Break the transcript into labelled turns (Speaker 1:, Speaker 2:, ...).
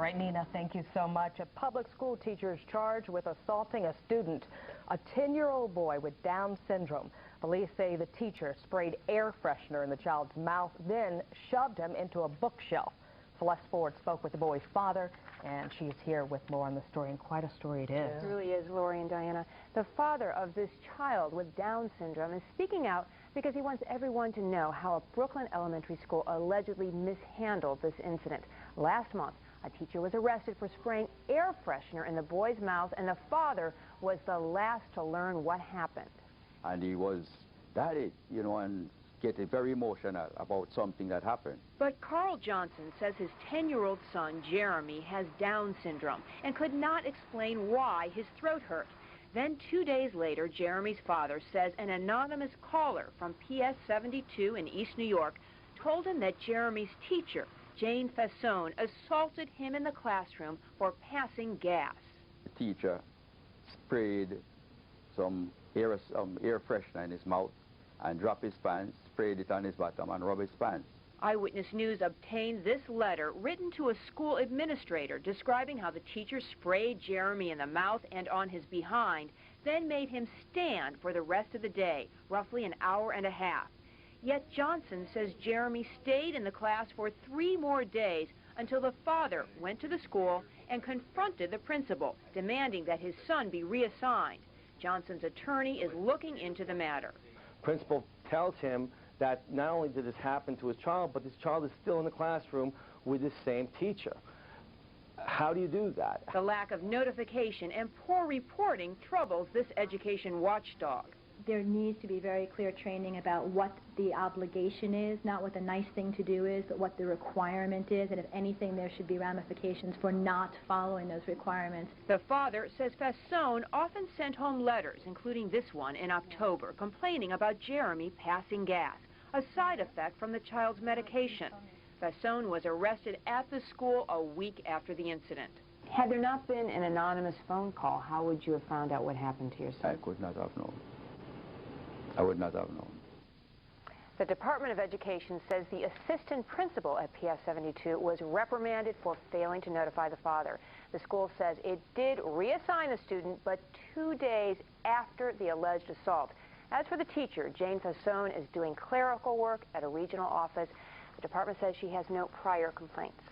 Speaker 1: right, Nina, thank you so much. A public school teacher is charged with assaulting a student, a 10-year-old boy with Down syndrome. Police say the teacher sprayed air freshener in the child's mouth, then shoved him into a bookshelf. Celeste Ford spoke with the boy's father, and she's here with more on the story, and quite a story it is.
Speaker 2: It really is, Lori and Diana. The father of this child with Down syndrome is speaking out because he wants everyone to know how a Brooklyn elementary school allegedly mishandled this incident. Last month, a teacher was arrested for spraying air freshener in the boy's mouth, and the father was the last to learn what happened.
Speaker 3: And he was daddy, you know, and getting very emotional about something that happened.
Speaker 2: But Carl Johnson says his 10-year-old son, Jeremy, has Down syndrome and could not explain why his throat hurt. Then 2 days later, Jeremy's father says an anonymous caller from PS 72 in East New York told him that Jeremy's teacher, Jane Fassone, assaulted him in the classroom for passing gas.
Speaker 3: The teacher sprayed some air freshener in his mouth and dropped his pants, sprayed it on his bottom and rubbed his pants.
Speaker 2: Eyewitness News obtained this letter written to a school administrator describing how the teacher sprayed Jeremy in the mouth and on his behind, then made him stand for the rest of the day, roughly an hour and a half. Yet Johnson says Jeremy stayed in the class for 3 more days until the father went to the school and confronted the principal, demanding that his son be reassigned. Johnson's attorney is looking into the matter.
Speaker 4: Principal tells him that not only did this happen to his child, but this child is still in the classroom with the same teacher. How do you do that?
Speaker 2: The lack of notification and poor reporting troubles this education watchdog.
Speaker 5: There needs to be very clear training about what the obligation is, not what the nice thing to do is, but what the requirement is, and if anything, there should be ramifications for not following those requirements.
Speaker 2: The father says Fassone often sent home letters, including this one in October, complaining about Jeremy passing gas, a side effect from the child's medication. Fassone was arrested at the school a week after the incident.
Speaker 6: Had there not been an anonymous phone call, how would you have found out what happened to your son?
Speaker 3: I could not have known. I would not have known.
Speaker 2: The Department of Education says the assistant principal at PS 72 was reprimanded for failing to notify the father. The school says it did reassign the student, but 2 days after the alleged assault. As for the teacher, Jane Fassone is doing clerical work at a regional office. The department says she has no prior complaints.